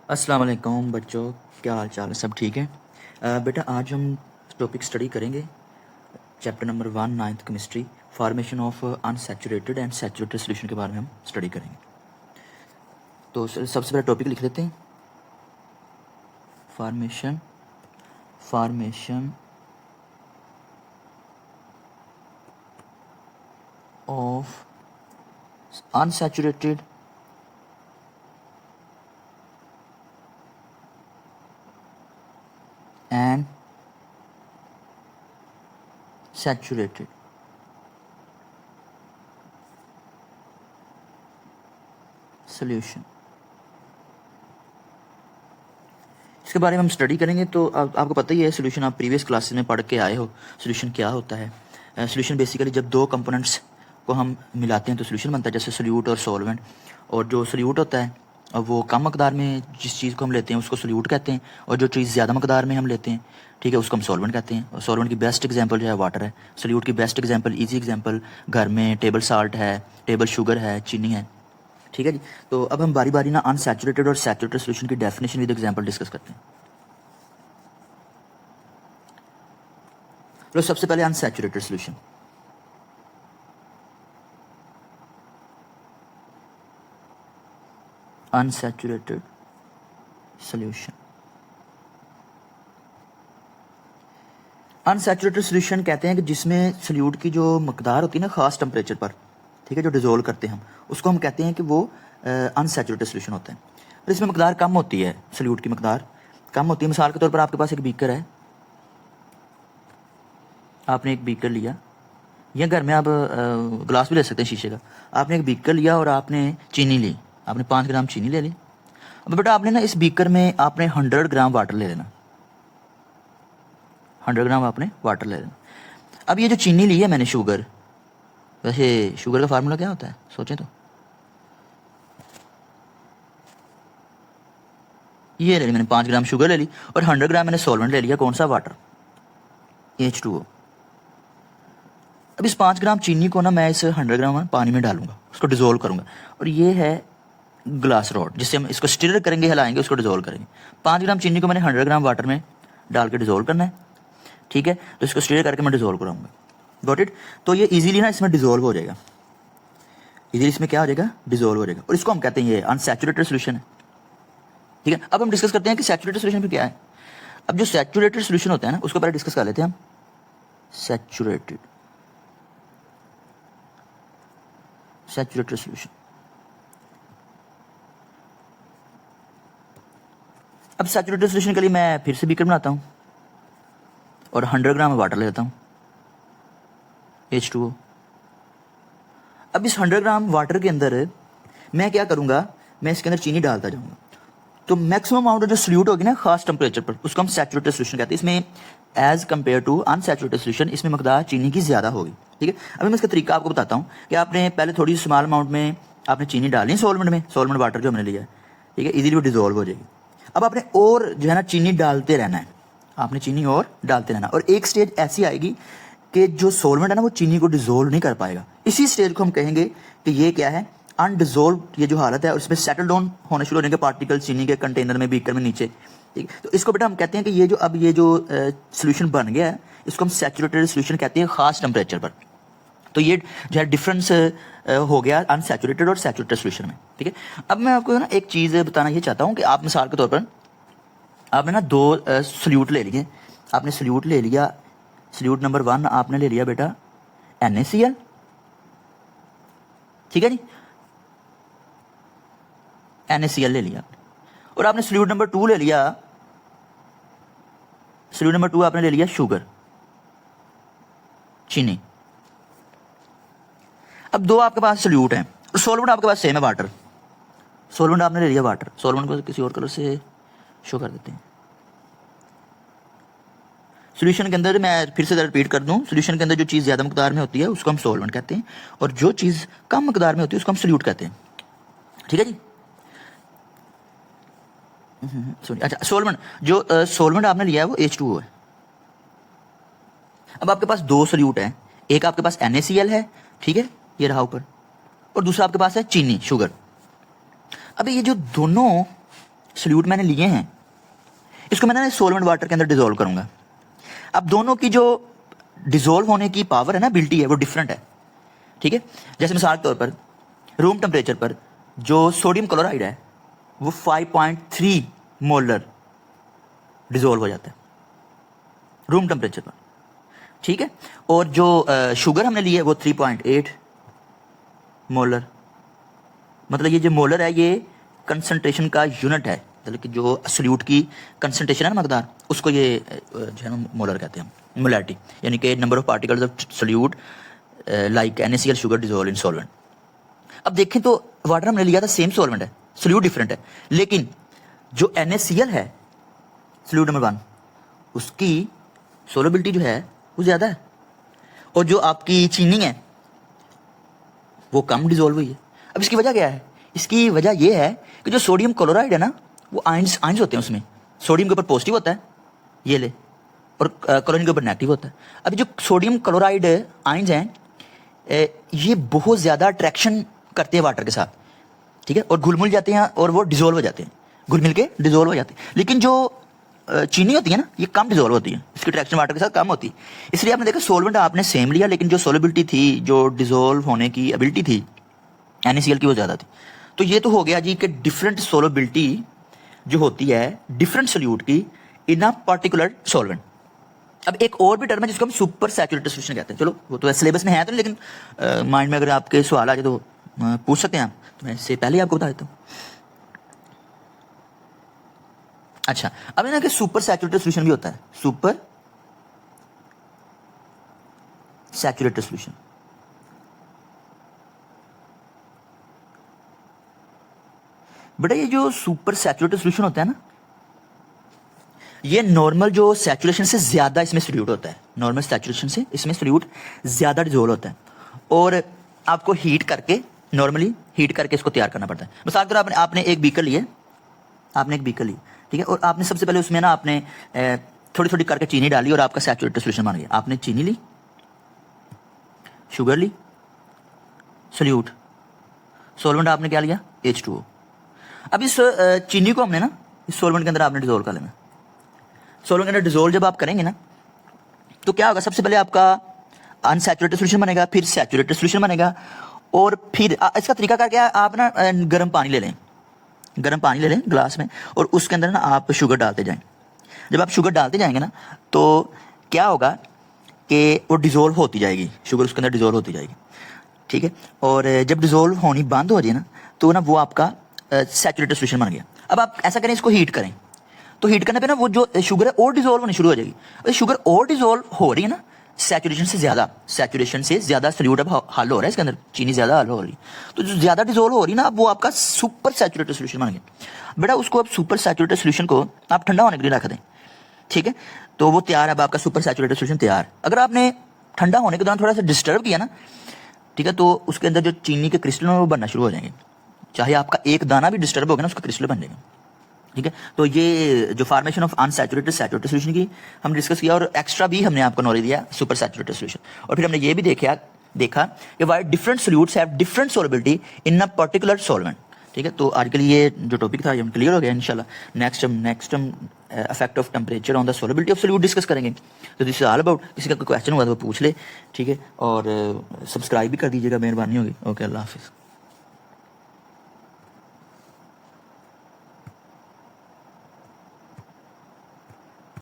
अस्सलाम वालेकुम बच्चों, क्या हाल चाल है? सब ठीक है? बेटा आज हम टॉपिक स्टडी करेंगे chapter number 1 ninth chemistry formation of unsaturated and saturated solution के बारे में हम स्टडी करेंगे। तो सबसे पहले टॉपिक लिख लेते हैं। Formation formation of unsaturated and saturated solution, इसके बारे में हम स्टडी करेंगे। तो आपको पता ही है सोल्यूशन, आप प्रीवियस क्लासेस में पढ़ के आए हो सोल्यूशन क्या होता है। सोल्यूशन बेसिकली जब दो कंपोनेंट्स को हम मिलाते हैं तो सोल्यूशन बनता है, जैसे सोल्यूट और सॉल्वेंट। और जो सोल्यूट होता है वो कम मकदार में जिस चीज़ को हम लेते हैं उसको सोल्यूट कहते हैं, और जो चीज़ ज़्यादा मकदार में हम लेते हैं, ठीक है, उसको हम सॉल्वेंट कहते हैं। और सॉल्वेंट की बेस्ट एग्जांपल जो है वाटर है। सोल्यूट की बेस्ट एग्जांपल, इजी एग्जांपल घर में टेबल साल्ट है, टेबल शुगर है, चीनी है, ठीक है जी। तो अब हम बारी बारी ना अनसैचुरेटेड और सैचुरेटेड सोल्यूशन की डेफिनेशन विद एग्जांपल डिस्कस करते हैं। तो सबसे पहले unsaturated solution. Unsaturated solution, unsaturated solution कहते हैं कि जिसमें सोल्यूट की जो मकदार होती है ना खास टेम्परेचर पर, ठीक है, जो डिजोल्व करते हैं हम उसको हम कहते हैं कि वो अनसैचुरेटेड सोल्यूशन होता है। और इसमें मकदार कम होती है, सोल्यूट की मकदार कम होती है। मिसाल के तौर पर आपके पास एक बीकर है, आपने एक बीकर लिया, या घर में आप ग्लास भी ले सकते हैं शीशे का। आपने एक बीकर लिया और आपने चीनी ली, आपने 5 ग्राम चीनी ले ली। अब बेटा आपने ना इस बीकर में आपने 100 ग्राम वाटर ले लेना, 100 ग्राम आपने वाटर ले लेना। अब ये जो चीनी ली है मैंने, शुगर, वैसे शुगर का फार्मूला क्या होता है सोचें तो, ये ले ली मैंने 5 ग्राम शुगर ले ली और 100 ग्राम मैंने सॉल्वेंट ले लिया, कौन सा? Water, H2O। अब इस 5 ग्राम चीनी को ना मैं इस 100 ग्राम पानी में डालूंगा, उसको डिजोल्व करूंगा। और ये है ग्लास रॉड, जिससे हम इसको स्टिर करेंगे, हिलाएंगे, उसको डिजोल्व करेंगे। 5 ग्राम चीनी को मैंने 100 ग्राम वाटर में डाल के डिजोल्व करना है, ठीक है। तो इसको स्टिर करके मैं डिजोल्व कराऊंगा, गॉट इट। तो ये इजीली ना इसमें डिजोल्व हो जाएगा, इजीली इसमें क्या हो जाएगा? डिजोल्व हो जाएगा। और इसको हम कहते हैं ये अनसैचुरेटेड सोल्यूशन है, ठीक है। अब हम डिस्कस करते हैं कि सैचुरेटेड सोल्यूशन फिर क्या है। अब जो सैचुरेटेड सोल्यूशन होता है ना उसको पहले डिस्कस कर लेते हैं हम। Saturated saturated solution. अब सैचुरेटेड सोल्यूशन के लिए मैं फिर से बीकर बनाता हूं और 100 ग्राम वाटर ले लेता हूं, H2O। अब इस 100 ग्राम वाटर के अंदर मैं क्या करूंगा, मैं इसके अंदर चीनी डालता जाऊंगा। तो मैक्सिमम अमाउंट जो सोल्यूट होगी ना खास टेम्परेचर पर, उसको हम सैचुरेटेड सोल्यूशन कहते हैं। इसमें as compare to unsaturated solution इसमें मकदार चीनी की ज्यादा होगी, ठीक है। अभी मैं इसका तरीका आपको बताता हूँ कि आपने पहले थोड़ी स्मॉल अमाउंट में आपने चीनी डाली सॉल्वेंट में, सॉल्वेंट वाटर जो हमने लिया है, ठीक है, इजीली वो डिजोल्व हो जाएगी। अब आपने और जो है ना चीनी डालते रहना है, आपने चीनी और डालते रहना, और एक स्टेज ऐसी आएगी कि जो सॉल्वेंट है ना वो चीनी को डिजोल्व नहीं कर पाएगा। इसी स्टेज को हम कहेंगे कि ये क्या है? अनडिजोल्व ये जो हालत है, और इसमें सेटल डाउन होने शुरू हो जाएंगे पार्टिकल चीनी के कंटेनर में, बीकर में नीचे, ठीक है। तो इसको बेटा हम कहते हैं कि ये जो अब ये जो सोल्यूशन बन गया है इसको हम सैचुरेटेड सोल्यूशन कहते हैं खास टेम्परेचर पर। तो ये जो है डिफरेंस हो गया अनसैचुरेटेड और सैचुरेटेड सोल्यूशन में, ठीक है। अब मैं आपको ना एक चीज बताना ये चाहता हूँ कि आप मिसाल के तौर पर आपने ना 2 सोल्यूट ले लिए, आपने सोल्यूट ले लिया, सोल्यूट नंबर 1 आपने ले लिया बेटा NaCl, ठीक है जी, NaCl ले लिया। और आपने सोल्यूट नंबर 2 ले लिया, सोल्यूट नंबर 2 आपने ले लिया शुगर, चीनी। अब 2 आपके पास सोल्यूट हैं और सॉल्वेंट आपके पास सेम है, वाटर। सॉल्वेंट आपने ले लिया वाटर, सॉल्वेंट को किसी और कलर से शो कर देते हैं। सोल्यूशन के अंदर मैं फिर से रिपीट कर दूं, सोल्यूशन के अंदर जो चीज़ ज़्यादा मकदार में होती है उसको हम सॉल्वेंट कहते हैं, और जो चीज़ कम मकदार में होती है उसको हम सोल्यूट कहते हैं, ठीक है जी। अच्छा, सॉल्वेंट जो सॉल्वेंट आपने लिया है वो H2O है। अब आपके पास 2 सोल्यूट हैं, एक आपके पास NaCl है, ठीक है, ये रहा ऊपर, और दूसरा आपके पास है चीनी, शुगर। अब ये जो दोनों सल्यूट मैंने लिए हैं, इसको मैंने सॉल्वेंट वाटर के अंदर डिजोल्व करूंगा। अब दोनों की जो डिजोल्व होने की पावर है ना, एबिलिटी है, वो डिफरेंट है। ठीक है, जैसे मिसाल के तौर पर रूम टेम्परेचर पर जो सोडियम क्लोराइड है वो 5.3 मोलर डिजोल्व हो जाता है रूम टेम्परेचर पर। ठीक है, और जो शुगर हमने ली है वो 3.8 मोलर। मतलब ये जो मोलर है ये कंसंट्रेशन का यूनिट है, मतलब कि जो सल्यूट की कंसंट्रेशन है ना, मकदार, उसको ये जो है ना मोलर कहते हैं, मोलैरिटी, यानी कि number of particles of solute like NaCl sugar dissolve in solvent. अब देखें तो वाटर हमने लिया था, सेम सॉल्वेंट है, सल्यूट डिफरेंट है, लेकिन जो NaCl है सल्यूट नंबर 1, उसकी सोलबिलिटी जो है वो ज्यादा है, और जो आपकी चीनी है वो कम डिजोल्व हुई है। अब इसकी वजह क्या है? इसकी वजह यह है कि जो सोडियम क्लोराइड है ना, वो आयंस होते हैं उसमें, सोडियम के ऊपर पॉजिटिव होता है ये ले, और क्लोरीन के ऊपर नेगेटिव होता है। अभी जो सोडियम क्लोराइड आयंस हैं ये बहुत ज्यादा अट्रैक्शन करते हैं वाटर के साथ, ठीक है, और घुल मिल जाते हैं और वो डिजोल्व हो जाते हैं, घुल मिल के डिजोल्व हो जाते हैं। लेकिन जो चीनी होती है ना, ये कम डिजोल्व होती है, इसकी अट्रैक्शन वाटर के साथ कम होती है। इसलिए आपने देखा सोलवेंट आपने सेम लिया, लेकिन जो सोलबिलिटी थी, जो डिजोल्व होने की एबिलिटी थी NaCl की, वो ज्यादा थी। तो ये तो हो गया जी कि डिफरेंट सोलबिलिटी जो होती है डिफरेंट सोल्यूट की इन अ पर्टिकुलर सॉल्वेंट। अब एक और भी टर्म है जिसको हम सुपर सैचुरेटेड सॉल्यूशन कहते हैं। चलो वो तो सिलेबस में है तो, लेकिन माइंड में अगर आपके सवाल आ जाए तो पूछ सकते हैं आप, तो मैं इससे पहले आपको बता देता हूँ। अच्छा, अब ना कि सुपर सैचुरेटेड सॉल्यूशन भी होता है, सुपर सैचुरेटेड सॉल्यूशन। बेटा ये जो सुपर सैचुरेटेड सॉल्यूशन होता है ना, ये नॉर्मल जो सैचुरेशन से ज्यादा इसमें सॉल्यूट होता है, नॉर्मल सैचुरेशन से इसमें सॉल्यूट ज्यादा डिसॉल्व होता है, और आपको हीट करके, नॉर्मली हीट करके इसको तैयार करना पड़ता है। मिसाल करो आपने एक बीकर लिए, आपने एक बीकर ली, ठीक है, और आपने सबसे पहले उसमें ना आपने थोड़ी थोड़ी करके चीनी डाली और आपका सैचुरेटेड सॉल्यूशन बन गया। आपने चीनी ली, शुगर ली, सॉल्यूट, सॉल्वेंट आपने क्या लिया, H2O। अब इस चीनी को हमने ना इस सॉल्वेंट के अंदर आपने डिसॉल्व कर लेना। सॉल्वेंट के अंदर डिसॉल्व जब आप करेंगे ना, तो क्या होगा, सबसे पहले आपका अनसैचुरेटेड सॉल्यूशन बनेगा, फिर सैचुरेटेड सॉल्यूशन बनेगा, और फिर इसका तरीका करके आप ना गर्म पानी ले लें, गर्म पानी ले लें ग्लास में, और उसके अंदर ना आप शुगर डालते जाएं। जब आप शुगर डालते जाएंगे ना, तो क्या होगा कि वो डिसॉल्व होती जाएगी, शुगर उसके अंदर डिसॉल्व होती जाएगी, ठीक है। और जब डिसॉल्व होनी बंद हो जाए ना, तो ना वो आपका सैचुरेटेड सॉल्यूशन बन गया। अब आप ऐसा करें, इसको हीट करें, तो हीट करने पे ना वो जो शुगर है और डिसॉल्व होनी शुरू हो जाएगी। और शुगर और डिसॉल्व हो रही है ना सैचुरेशन से ज्यादा सॉल्यूट अब हल हो रहा है इसके अंदर, चीनी ज्यादा हल हो रही है, तो जो ज्यादा डिसॉल्व हो रही है ना, अब वो आपका सुपर सैचुरेटेड सॉल्यूशन बन गया। बेटा उसको अब सुपर सैचुरेटेड सॉल्यूशन को आप ठंडा होने के लिए रख दें, ठीक है, तो वो तैयार है, अब आपका सुपर सैचुरेटेड सॉल्यूशन तैयार। अगर आपने ठंडा होने के दौरान थोड़ा सा डिस्टर्ब किया ना, ठीक है, तो उसके अंदर जो चीनी के क्रिस्टल हैं वो बनना शुरू हो जाएंगे, चाहे आपका एक दाना भी डिस्टर्ब होगा ना, उसका क्रिस्टल बन जाएगा, ठीक है। तो ये जो formation of unsaturated saturated solution की हम डिस्कस किया, और एक्स्ट्रा भी हमने आपको नॉलेज दिया सुपर सैचुरेटेड सॉल्यूशन। और फिर हमने ये भी देखा कि why different solutes have different solubility in a particular solvent, ठीक है। तो आज के लिए ये जो टॉपिक था ये हम क्लियर हो गया। इंशाल्लाह नेक्स्ट हम effect of temperature on the solubility of solute discuss करेंगे। तो दिस इज ऑल अबाउट, किसी का कोई क्वेश्चन हुआ तो वो पूछ ले, ठीक है, और सब्सक्राइब भी कर दीजिएगा, मेहरबानी होगी। ओके, अल्लाह हाफिज़।